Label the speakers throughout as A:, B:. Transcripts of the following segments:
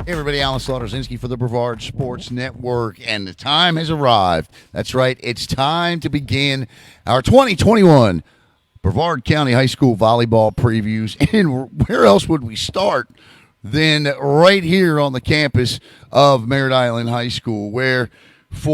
A: Hey everybody, Alan Zlotorzynski for the Brevard Sports Network, and the time has arrived. That's right, it's time to begin our 2021 Brevard County High School volleyball previews. And where else would we start than right here on the campus of Merritt Island High School, where as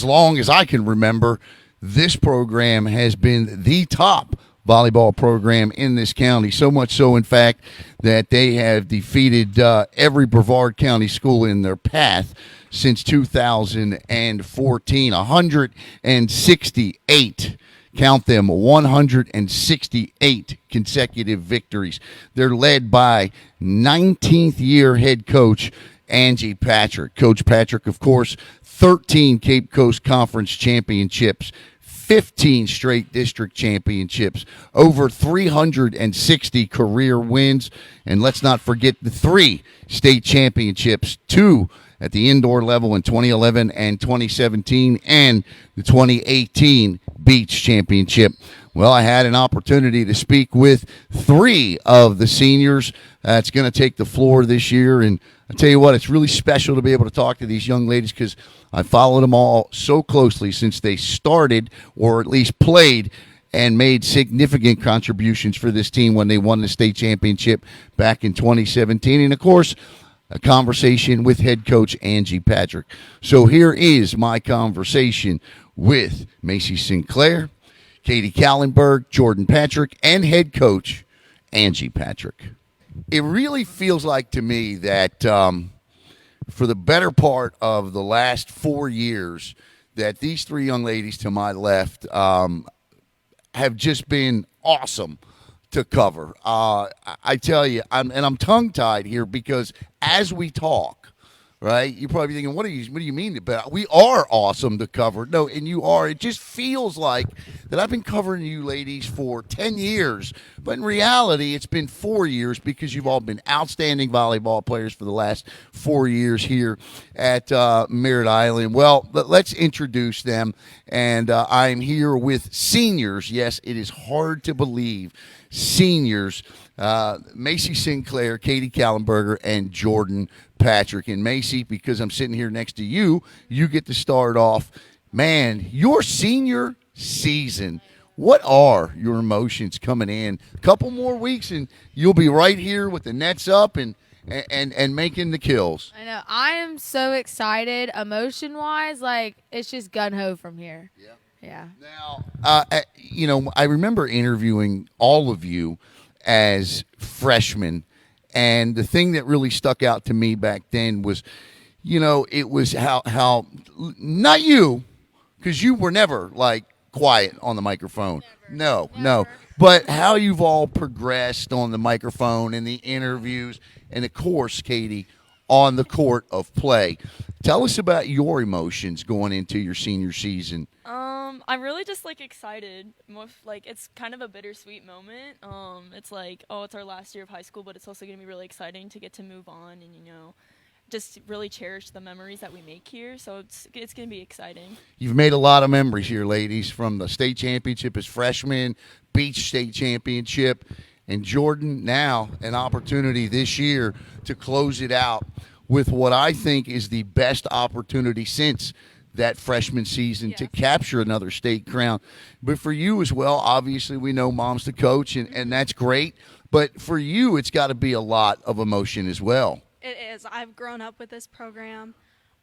A: long as I can remember, this program has been the top volleyball program in this county. So much so, in fact, that they have defeated every Brevard County school in their path since 2014. 168. Count them, 168 consecutive victories. They're led by 19th year head coach Angie Patrick. Coach Patrick, of course, 13 Cape Coast Conference championships, 15 straight district championships, over 360 career wins, and let's not forget the 3 state championships, 2 at the indoor level in 2011 and 2017, and the 2018 beach championship. Well, I had an opportunity to speak with 3 of the seniors that's going to take the floor this year, and I tell you what, it's really special to be able to talk to these young ladies because I followed them all so closely since they started, or at least played, and made significant contributions for this team when they won the state championship back in 2017. And, of course, a conversation with head coach Angie Patrick. So here is my conversation with Macie Sinclair, Katie Callenberger, Jordyn Patrick, and head coach Angie Patrick. It really feels like to me that for the better part of the last 4 years that these 3 young ladies to my left have just been awesome to cover. I tell you, I'm tongue-tied here because as we talk, right, you're probably thinking, what do you mean? But we are awesome to cover. No, and you are. It just feels like that I've been covering you ladies for 10 years, but in reality, it's been 4 years because you've all been outstanding volleyball players for the last 4 years here at Merritt Island. Well, let's introduce them, and I'm here with seniors. Yes, it is hard to believe. Seniors, Macie Sinclair, Katie Callenberger, and Jordyn Patrick. And Macie, because I'm sitting here next to you, you get to start off. Man, your senior season, what are your emotions coming in? A couple more weeks and you'll be right here with the nets up and making the kills.
B: I know. I am so excited emotion-wise. Like, it's just gun-ho from here.
A: Yeah.
B: Yeah.
A: Now, I remember interviewing all of you as freshmen, and the thing that really stuck out to me back then was, it was how not you, because you were never like quiet on the microphone. Never. No. But how you've all progressed on the microphone and the interviews, and of course, Katie, on the court of play. Tell us about your emotions going into your senior season.
C: I'm really just excited. It's kind of a bittersweet moment. It's like, it's our last year of high school, but it's also going to be really exciting to get to move on and just really cherish the memories that we make here. So it's going to be exciting.
A: You've made a lot of memories here, ladies, from the state championship as freshmen, beach state championship, and Jordyn, now an opportunity this year to close it out with what I think is the best opportunity since that freshman season to capture another state crown. But for you as well, obviously we know Mom's the coach, and that's great. But for you, it's got to be a lot of emotion as well.
D: It is. I've grown up with this program.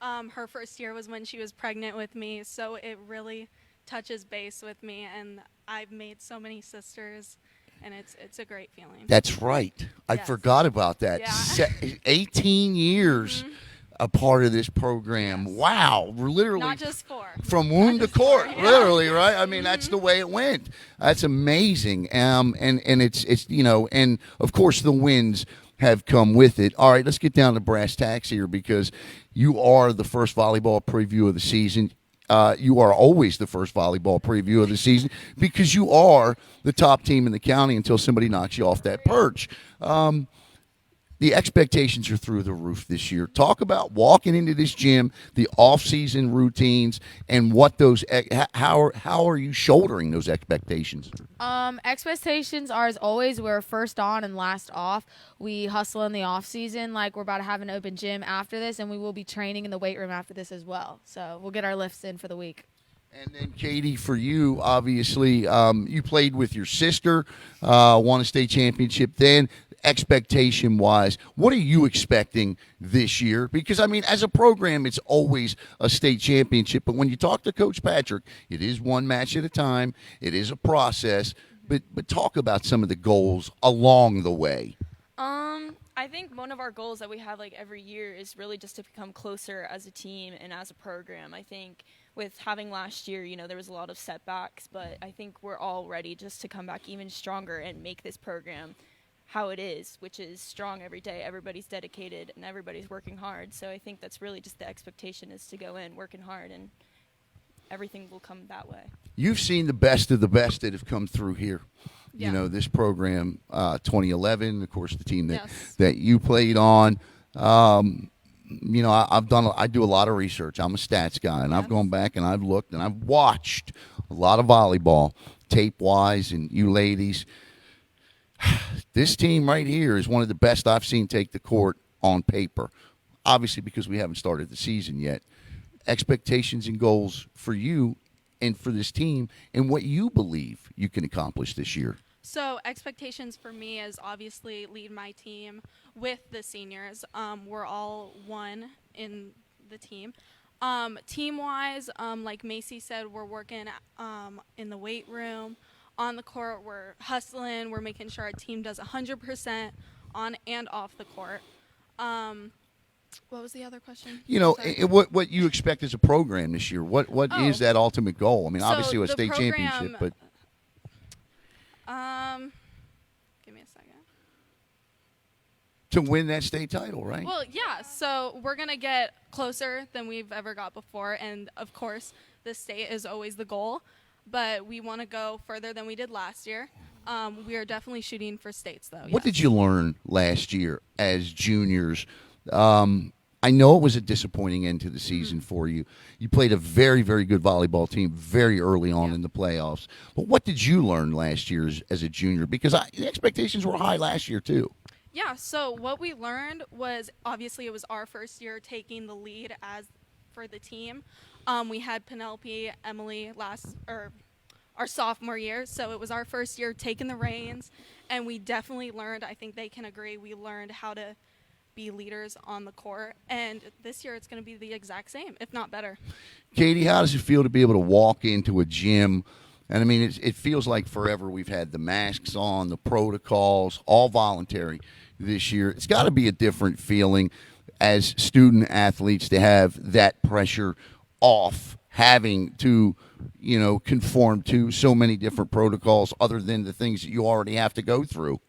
D: Her first year was when she was pregnant with me, so it really touches base with me, and I've made so many sisters, and it's a great feeling.
A: That's right. I forgot about that.
D: Yeah.
A: 18 years a part of this program. Yes. Wow. We're literally
D: not just 4.
A: From womb to court, literally, right? I mean, that's the way it went. That's amazing. And it's and of course the wins have come with it. All right, let's get down to brass tacks here because you are the first volleyball preview of the season. You are always the first volleyball preview of the season because you are the top team in the county until somebody knocks you off that perch. the expectations are through the roof this year. Talk about walking into this gym, the off-season routines, and what those how are you shouldering those expectations?
B: Expectations are as always we're first on and last off. We hustle in the off season like we're about to have an open gym after this, and we will be training in the weight room after this as well. So we'll get our lifts in for the week.
A: And then, Katie, for you, obviously, you played with your sister, won a state championship then. Expectation-wise, what are you expecting this year? Because, I mean, as a program, it's always a state championship. But when you talk to Coach Patrick, it is one match at a time. It is a process. But talk about some of the goals along the way.
C: I think one of our goals that we have like every year is really just to become closer as a team and as a program. I think with having last year, you know, there was a lot of setbacks, but I think we're all ready just to come back even stronger and make this program how it is, which is strong every day. Everybody's dedicated and everybody's working hard. So I think that's really just the expectation is to go in working hard and everything will come that way.
A: You've seen the best of the best that have come through here.
D: Yeah.
A: You know, this program, 2011, of course, the team
D: Yes.
A: that you played on. You know, I do a lot of research. I'm a stats guy, and I've gone back and I've looked and I've watched a lot of volleyball, tape-wise, and you ladies. This team right here is one of the best I've seen take the court on paper. Obviously, because we haven't started the season yet. Expectations and goals for you and for this team and what you believe you can accomplish this year.
D: So expectations for me is obviously lead my team with the seniors. We're all one in the team. Team-wise, like Macie said, we're working in the weight room. On the court, we're hustling. We're making sure our team does 100% on and off the court. What was the other question?
A: You know,
D: Sorry.
A: what you expect as a program this year? What is that ultimate goal? I mean,
D: So
A: obviously a
D: the
A: state
D: program-
A: championship, but
D: Give me a second.
A: to win that state title, right?
D: Well, yeah. So we're going to get closer than we've ever got before. And, of course, the state is always the goal. But we want to go further than we did last year. We are definitely shooting for states, though.
A: What
D: yes.
A: did you learn last year as juniors? I know it was a disappointing end to the season for you. You played a very, very good volleyball team very early on in the playoffs. But what did you learn last year as a junior? Because the expectations were high last year, too.
D: Yeah, so what we learned was obviously it was our first year taking the lead for the team. We had Penelope, Emily our sophomore year, so it was our first year taking the reins, and we definitely learned, I think they can agree, we learned how to be leaders on the court, and this year it's going to be the exact same, if not better.
A: Katie, how does it feel to be able to walk into a gym? And, I mean, it feels like forever we've had the masks on, the protocols, all voluntary this year. It's got to be a different feeling as student athletes to have that pressure off, having to, you know, conform to so many different protocols other than the things that you already have to go through.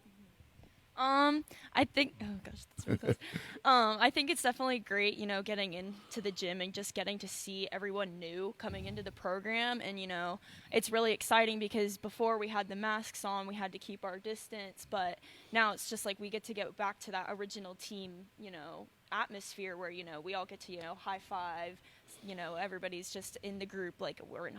C: I think, oh gosh, that's really close. I think it's definitely great, you know, getting into the gym and just getting to see everyone new coming into the program. And, you know, it's really exciting because before we had the masks on, we had to keep our distance. But now it's just like we get to get back to that original team, you know, atmosphere where, you know, we all get to, you know, high five. You know, everybody's just in the group, like we're in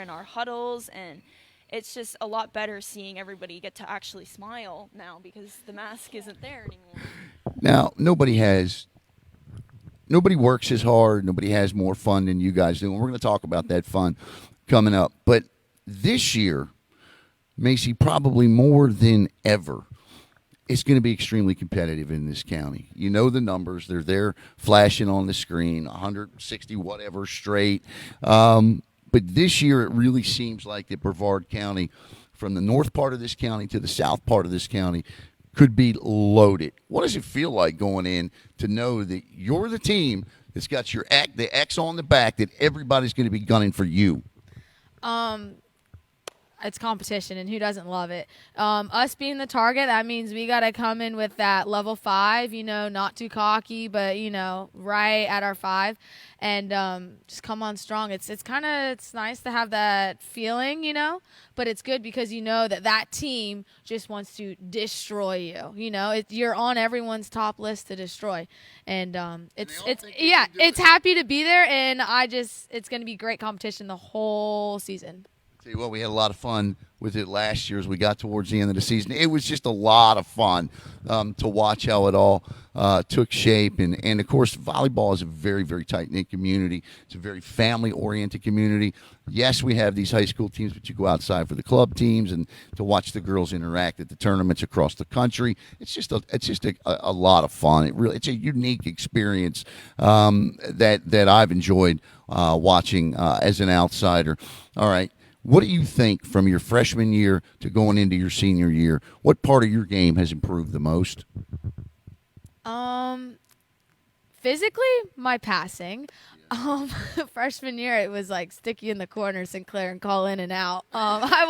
C: our huddles, and it's just a lot better seeing everybody get to actually smile now because the mask isn't there anymore.
A: Now, nobody works as hard, nobody has more fun than you guys do, and we're going to talk about that fun coming up. But this year, Macie, probably more than ever, it's going to be extremely competitive in this county. You know the numbers. They're there flashing on the screen, 160 whatever straight. But this year it really seems like that Brevard County, from the north part of this county to the south part of this county, could be loaded. What does it feel like going in to know that you're the team that's got the X on the back, that everybody's going to be gunning for you?
B: it's competition, and who doesn't love it? Us being the target, that means we got to come in with that level 5, not too cocky, but, right at our 5, and just come on strong. It's nice to have that feeling, but it's good because that team just wants to destroy you. You're on everyone's top list to destroy, and it's happy to be there, and it's going to be great competition the whole season.
A: Tell you what, we had a lot of fun with it last year as we got towards the end of the season. It was just a lot of fun to watch how it all took shape. And, of course, volleyball is a very, very tight-knit community. It's a very family-oriented community. Yes, we have these high school teams, but you go outside for the club teams and to watch the girls interact at the tournaments across the country. It's just a lot of fun. It's a unique experience that I've enjoyed watching as an outsider. All right. What do you think from your freshman year to going into your senior year? What part of your game has improved the most?
B: Physically, my passing. Freshman year, it was like sticky in the corner, Sinclair, and call in and out. I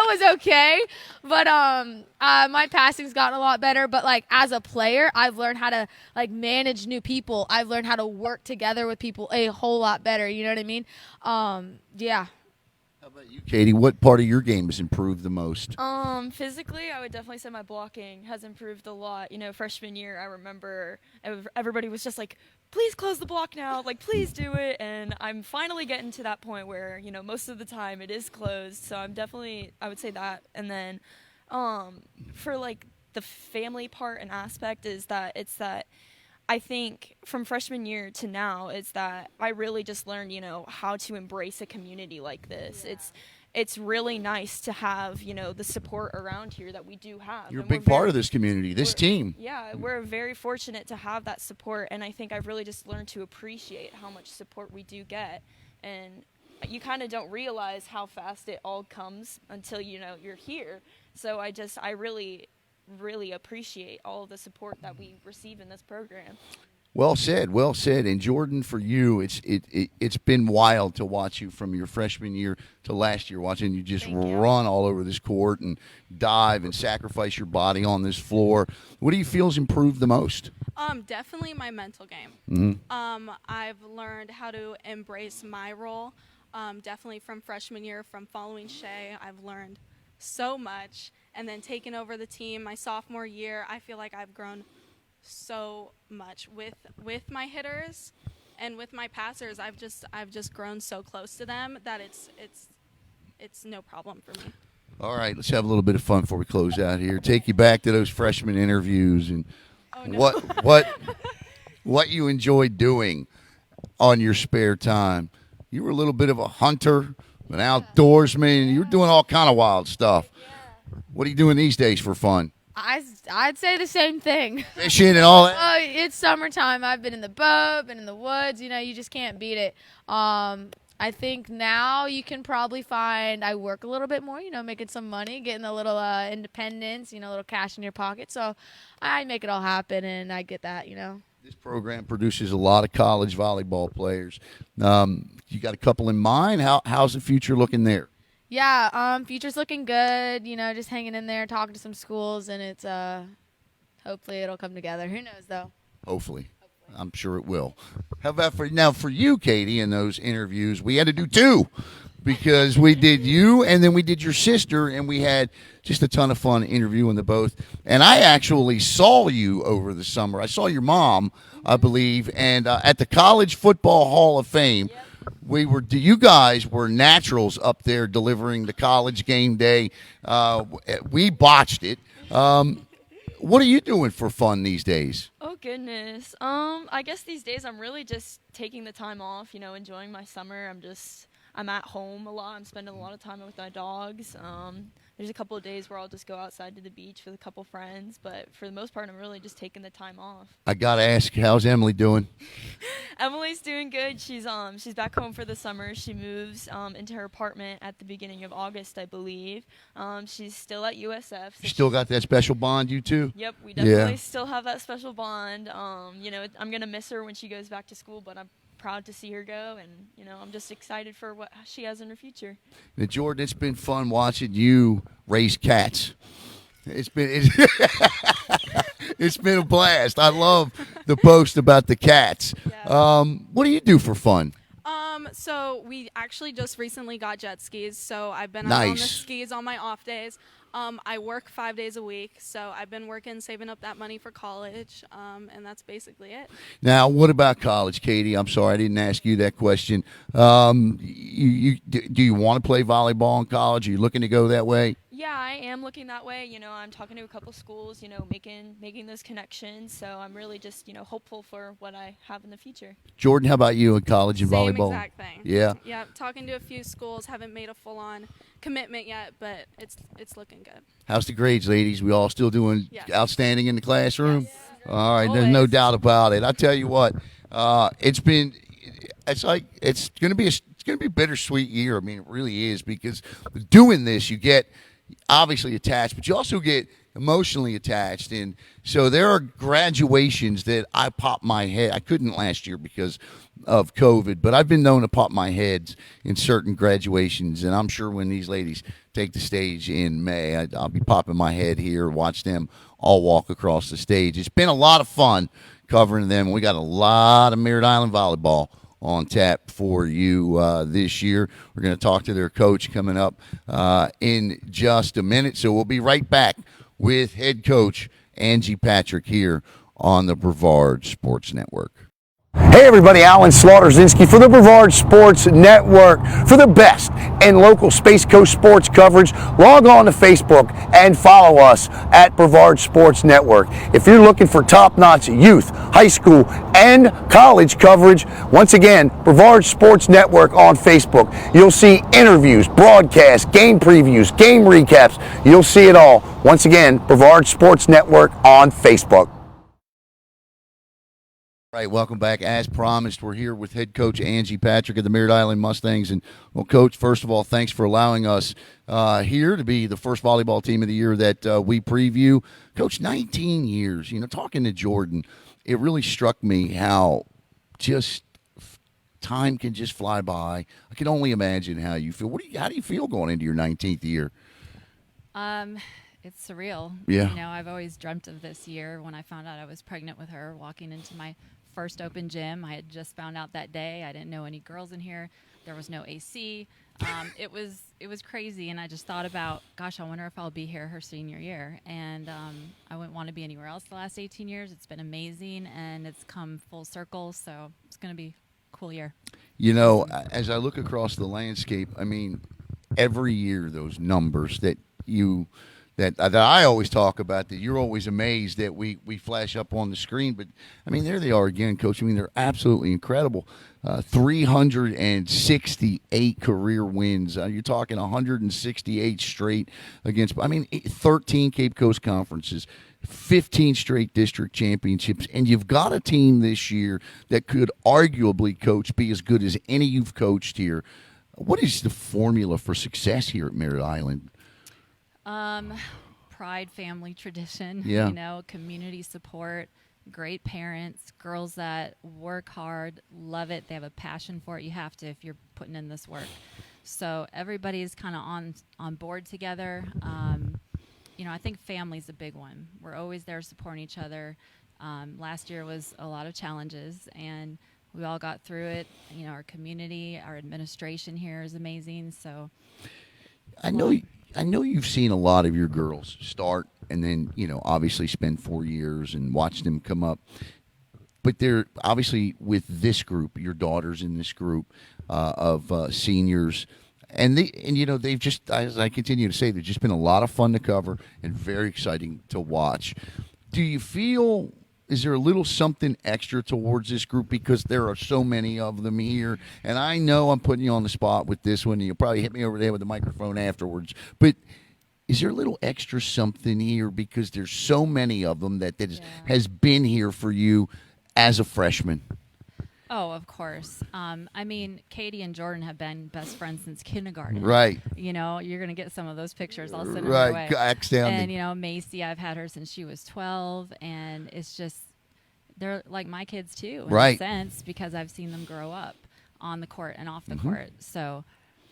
B: was okay, but my passing's gotten a lot better. But like as a player, I've learned how to like manage new people. I've learned how to work together with people a whole lot better. You know what I mean? Yeah.
A: How about you, Katie? What part of your game has improved the most?
C: Physically, I would definitely say my blocking has improved a lot. Freshman year, I remember everybody was just like, please close the block now, like, please do it. And I'm finally getting to that point where, most of the time it is closed. So I would say that. And then for, like, the family part and aspect is that I think from freshman year to now is that I really just learned, how to embrace a community like this. Yeah. It's really nice to have, the support around here that we do have.
A: You're a big part of this community, this team.
C: Yeah, we're very fortunate to have that support, and I think I've really just learned to appreciate how much support we do get. And you kind of don't realize how fast it all comes until, you're here. So I really appreciate all of the support that we receive in this program.
A: Well said, well said. And Jordyn, for you, it's been wild to watch you from your freshman year to last year, watching you just run all over this court and dive and sacrifice your body on this floor. What do you feel has improved the most?
D: Definitely my mental game.
A: Mm-hmm.
D: I've learned how to embrace my role. Definitely from freshman year, from following Shay, I've learned so much. And then taking over the team my sophomore year, I feel like I've grown so much with my hitters and with my passers. I've just grown so close to them that it's no problem for me.
A: All right, let's have a little bit of fun before we close out here. Take you back to those freshman interviews and what you enjoyed doing on your spare time. You were a little bit of a hunter, an outdoorsman. You were doing all kind of wild stuff. What are you doing these days for fun?
B: I'd say the same thing.
A: Fishing and all that?
B: It's summertime. I've been in the boat, been in the woods. You just can't beat it. I think now you can probably find I work a little bit more, making some money, getting a little independence, a little cash in your pocket. So I make it all happen, and I get that,
A: This program produces a lot of college volleyball players. You got a couple in mind? How's the future looking there?
B: Yeah, future's looking good. Just hanging in there, talking to some schools, and it's hopefully it'll come together. Who knows, though?
A: Hopefully. I'm sure it will. How about for you, Katie, in those interviews, we had to do two because we did you and then we did your sister, and we had just a ton of fun interviewing the both. And I actually saw you over the summer. I saw your mom, I believe, and at the College Football Hall of Fame. Yep. You guys were naturals up there delivering the college game day. We botched it. What are you doing for fun these days?
C: Oh, goodness. I guess these days I'm really just taking the time off, enjoying my summer. I'm at home a lot. I'm spending a lot of time with my dogs. There's a couple of days where I'll just go outside to the beach with a couple friends, but for the most part, I'm really just taking the time off.
A: I gotta ask, how's Emily doing?
C: Emily's doing good. She's back home for the summer. She moves into her apartment at the beginning of August, I believe. She's still at USF. So
A: you still got that special bond, you two?
C: Yep, we definitely still have that special bond. I'm gonna miss her when she goes back to school, but I'm proud to see her go, and I'm just excited for what she has in her future.
A: Now, Jordyn, it's been fun watching you raise cats. It's been a blast. I love the post about the cats.
D: Yeah.
A: What do you do for fun?
D: So we actually just recently got jet skis, so I've been out on the
A: Nice.
D: skis on my off days. I work 5 days a week, so I've been working, saving up that money for college, and that's basically it.
A: Now, what about college, Katie? I'm sorry, I didn't ask you that question. Do you want to play volleyball in college? Are you looking to go that way?
C: Yeah, I am looking that way. I'm talking to a couple schools, making those connections. So I'm really just, hopeful for what I have in the future.
A: Jordyn, how about you in college and
D: Same
A: volleyball?
D: exact thing.
A: Yeah.
D: Yeah, talking to a few schools, haven't made a full-on commitment yet, but it's looking good.
A: How's the grades, ladies? We all still doing
D: Yes.
A: outstanding in the classroom?
D: Yes.
A: All right, there's no
C: Always.
A: doubt about it. I tell you what, it's going to be a bittersweet year. I mean, it really is, because doing this, you get obviously attached, but you also get emotionally attached. And so there are graduations that I pop my head. I couldn't last year because of COVID, but I've been known to pop my heads in certain graduations. And I'm sure when these ladies take the stage in May, I'll be popping my head here, watch them all walk across the stage. It's been a lot of fun covering them. We got a lot of Merritt Island volleyball on tap for you this year. We're going to talk to their coach coming up in just a minute. So we'll be right back with head coach Angie Patrick here on the Brevard Sports Network. Hey everybody, Alan Zlotorzynski for the Brevard Sports Network. For the best in local Space Coast sports coverage, log on to Facebook and follow us at Brevard Sports Network. If you're looking for top-notch youth, high school, and college coverage, once again, Brevard Sports Network on Facebook. You'll see interviews, broadcasts, game previews, game recaps. You'll see it all. Once again, Brevard Sports Network on Facebook. All right, welcome back. As promised, we're here with head coach Angie Patrick of the Merritt Island Mustangs. And, well, Coach, first of all, thanks for allowing us here to be the first volleyball team of the year that we preview. Coach, 19 years, talking to Jordyn, it really struck me how just time can just fly by. I can only imagine how you feel. How do you feel going into your 19th year?
E: It's surreal.
A: Yeah.
E: I've always dreamt of this year. When I found out I was pregnant with her, walking into my first open gym, I had just found out that day. I didn't know any girls in here. There was no AC. It was crazy, and I just thought about, gosh, I wonder if I'll be here her senior year. And I wouldn't want to be anywhere else the last 18 years. It's been amazing, and it's come full circle. So it's going to be a cool year.
A: As I look across the landscape, I mean, every year those numbers that I always talk about, that you're always amazed that we flash up on the screen. But, I mean, there they are again, Coach. I mean, they're absolutely incredible. 368 career wins. You're talking 168 straight against, 13 Cape Coast conferences, 15 straight district championships. And you've got a team this year that could arguably, Coach, be as good as any you've coached here. What is the formula for success here at Merritt Island?
E: Pride, family, tradition,
A: Yeah.
E: Community support, great parents, girls that work hard, love it. They have a passion for it. You have to if you're putting in this work. So everybody's kind of on board together. I think family's a big one. We're always there supporting each other. Last year was a lot of challenges, and we all got through it. Our community, our administration here is amazing. So
A: I know you've seen a lot of your girls start and then, obviously spend 4 years and watch them come up. But they're obviously with this group, your daughters in this group of seniors. And they've just, as I continue to say, they've just been a lot of fun to cover and very exciting to watch. Do you feel, is there a little something extra towards this group because there are so many of them here? And I know I'm putting you on the spot with this one, and you'll probably hit me over there with the microphone afterwards. But is there a little extra something here because there's so many of them that has been here for you as a freshman?
E: Oh, of course. Katie and Jordyn have been best friends since kindergarten.
A: Right.
E: You're going to get some of those pictures. I'll send them your way.
A: Right.
E: And, Macie, I've had her since she was 12, and it's just they're like my kids too, in
A: Right.
E: a sense, because I've seen them grow up on the court and off the court. So,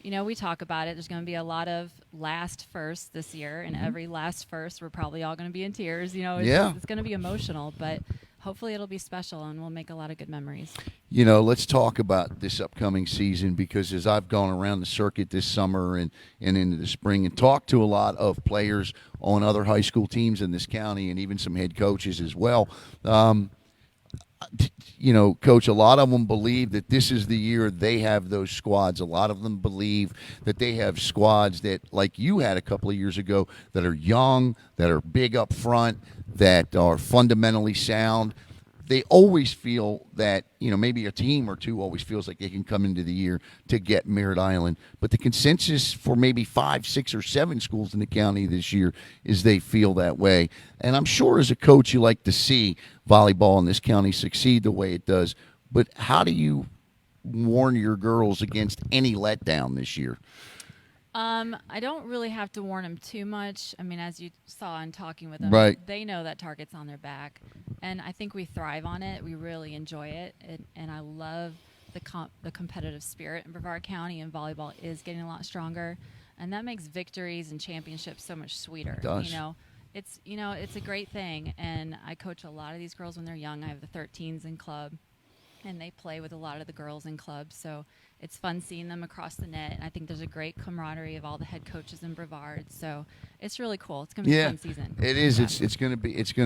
E: we talk about it. There's going to be a lot of last first this year, and every last first, we're probably all going to be in tears. It's going to be emotional, but hopefully it'll be special, and we'll make a lot of good memories.
A: Let's talk about this upcoming season, because as I've gone around the circuit this summer and into the spring and talked to a lot of players on other high school teams in this county and even some head coaches as well, Coach, a lot of them believe that this is the year they have those squads. A lot of them believe that they have squads that, like you had a couple of years ago, that are young, that are big up front, that are fundamentally sound. They always feel that, maybe a team or two always feels like they can come into the year to get Merritt Island. But the consensus for maybe 5, 6, or 7 schools in the county this year is they feel that way. And I'm sure as a coach you like to see volleyball in this county succeed the way it does. But how do you warn your girls against any letdown this year?
E: I don't really have to warn them too much. I mean, as you saw in talking with them,
A: Right.
E: They know that target's on their back, and I think we thrive on it. We really enjoy it, and I love the competitive spirit in Brevard County, and volleyball is getting a lot stronger, and that makes victories and championships so much sweeter.
A: It does.
E: It's a great thing, and I coach a lot of these girls when they're young. I have the 13s in club, and they play with a lot of the girls in club, so it's fun seeing them across the net. And I think there's a great camaraderie of all the head coaches in Brevard, so it's really cool. It's going to be a fun season.
A: It is.
E: Yeah.
A: It's going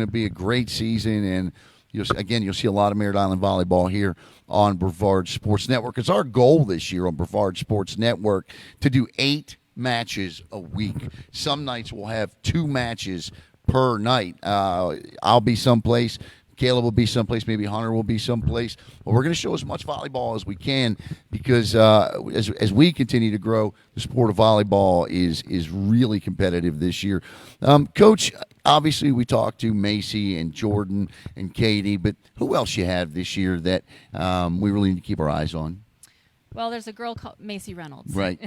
A: to be a great season, and you'll see a lot of Merritt Island volleyball here on Brevard Sports Network. It's our goal this year on Brevard Sports Network to do 8 matches a week. Some nights we'll have 2 matches per night. I'll be someplace. Caleb will be someplace, maybe Hunter will be someplace. But we're going to show as much volleyball as we can, because as we continue to grow, the sport of volleyball is really competitive this year. Coach, obviously we talked to Macie and Jordyn and Katie, but who else you have this year that we really need to keep our eyes on?
E: Well, there's a girl called Macie Reynolds.
A: Right.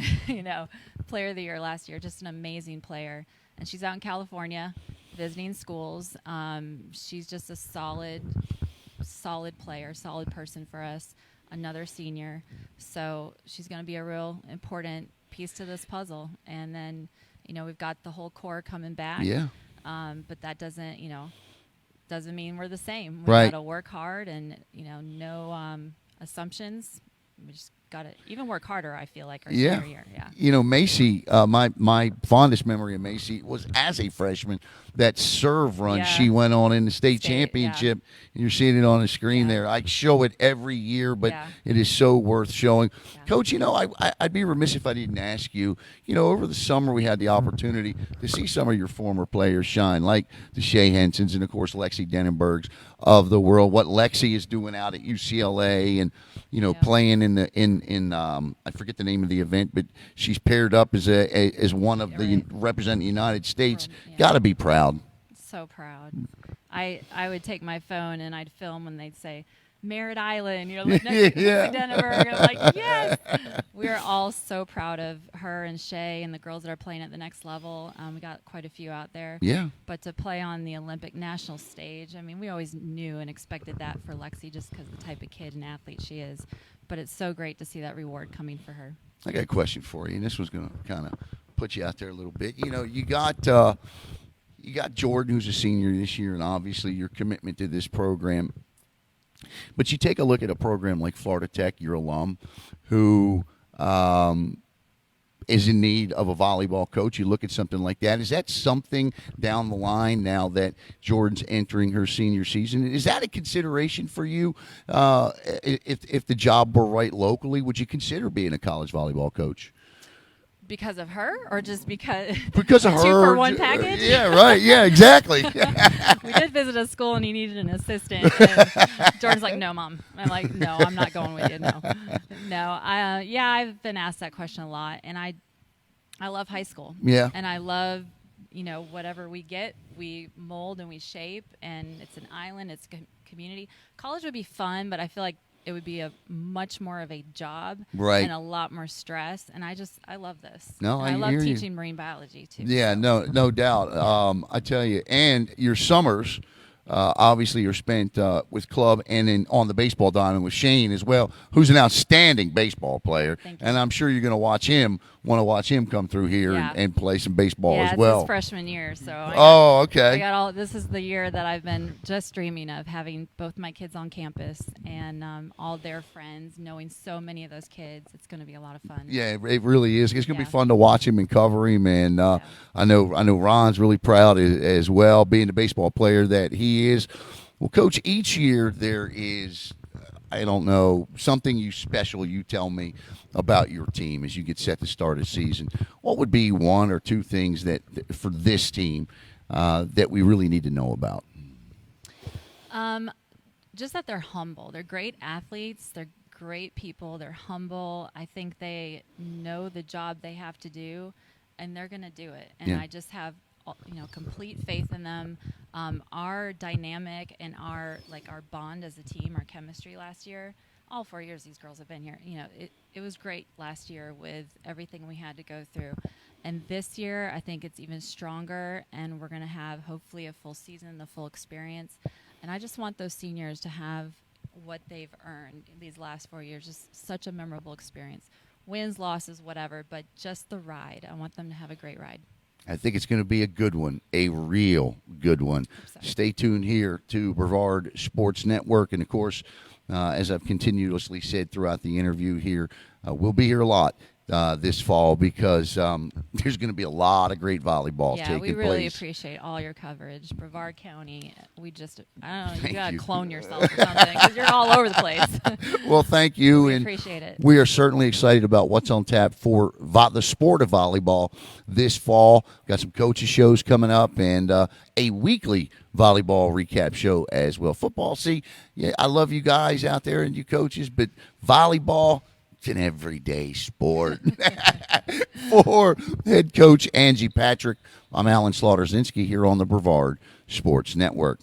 E: Player of the year last year, just an amazing player. And she's out in California visiting schools. She's just a solid player, solid person for us, another senior. So she's going to be a real important piece to this puzzle. And then, we've got the whole core coming back.
A: Yeah.
E: But that doesn't mean we're the same. We've
A: Right.
E: got to work hard and, no assumptions. We just got to even work harder, I feel like, our senior year. Yeah.
A: Macie, my fondest memory of Macie was as a freshman, that serve run she went on in the state championship. And you're seeing it on the screen there. I show it every year, but it is so worth showing. Yeah. Coach, I'd be remiss if I didn't ask you, over the summer we had the opportunity to see some of your former players shine, like the Shea Hensons and, of course, Lexi Denenbergs of the world. What Lexi is doing out at UCLA and, playing in I forget the name of the event, but she's paired up as one of the representing the United States. Got to be proud.
E: So proud. I would take my phone and I'd film when they'd say Merritt Island, next to Denenberg. I'm like, yes. We're all so proud of her and Shea and the girls that are playing at the next level. We got quite a few out there.
A: Yeah.
E: But to play on the Olympic national stage, I mean, we always knew and expected that for Lexi just because of the type of kid and athlete she is. But it's so great to see that reward coming for her.
A: I got a question for you, and this was going to kind of put you out there a little bit. You got Jordyn, who's a senior this year, and obviously your commitment to this program. But you take a look at a program like Florida Tech, your alum, who is in need of a volleyball coach. You look at something like that. Is that something down the line now that Jordyn's entering her senior season? Is that a consideration for you? If the job were right locally, would you consider being a college volleyball coach?
E: Because of her, or just because
A: of her?
E: 2 for 1 package?
A: Yeah, right. Yeah, exactly.
E: We did visit a school and he needed an assistant. And Jordyn's like, "No, Mom." I'm like, "No, I'm not going with you. No." I've been asked that question a lot, and I love high school.
A: Yeah.
E: And I love, whatever we get, we mold and we shape, and it's an island, it's community. College would be fun, but I feel like it would be a much more of a job,
A: right,
E: and a lot more stress. And I love this.
A: No,
E: and I love
A: hear
E: teaching
A: you.
E: marine biology too.
A: Yeah, no doubt. I tell you, and your summers obviously are spent with club and then on the baseball diamond with Shane as well, who's an outstanding baseball player.
E: Thank you.
A: And I'm sure you're going to want to watch him come through here
E: Yeah.
A: and play some baseball
E: yeah,
A: as
E: it's
A: well.
E: his freshman year, so
A: Okay.
E: I got all. This is the year that I've been just dreaming of, having both my kids on campus and all their friends, knowing so many of those kids. It's going to be a lot of fun.
A: Yeah, it really is. It's going to be
E: Yeah.
A: fun to watch him and cover him, and I know Ron's really proud as well, being the baseball player that he is. Well, Coach, each year there is, I don't know, something special you tell me about your team as you get set to start a season. What would be one or two things that for this team that we really need to know about?
E: Just that they're humble. They're great athletes. They're great people. They're humble. I think they know the job they have to do, and they're going to do it. And
A: Yeah.
E: I just have, complete faith in them. Our dynamic and our bond as a team, our chemistry last year, all 4 years these girls have been here. It was great last year with everything we had to go through. And this year, I think it's even stronger, and we're going to have hopefully a full season, the full experience. And I just want those seniors to have what they've earned these last 4 years, just such a memorable experience. Wins, losses, whatever, but just the ride. I want them to have a great ride.
A: I think it's going to be a good one, a real good one.
E: So.
A: Stay tuned here to Brevard Sports Network. And, of course, as I've continuously said throughout the interview here, we'll be here a lot this fall because there's going to be a lot of great volleyball taking place.
E: Yeah, we really appreciate all your coverage. Brevard County, I don't know, you got to clone yourself or something because you're all over the place.
A: Well, thank you.
E: We
A: and
E: appreciate it.
A: We are certainly excited about what's on tap for the sport of volleyball this fall. Got some coaches shows coming up and a weekly volleyball recap show as well. Football, I love you guys out there and you coaches, but volleyball, it's an everyday sport. For head coach Angie Patrick, I'm Alan Zlotorzynski here on the Brevard Sports Network.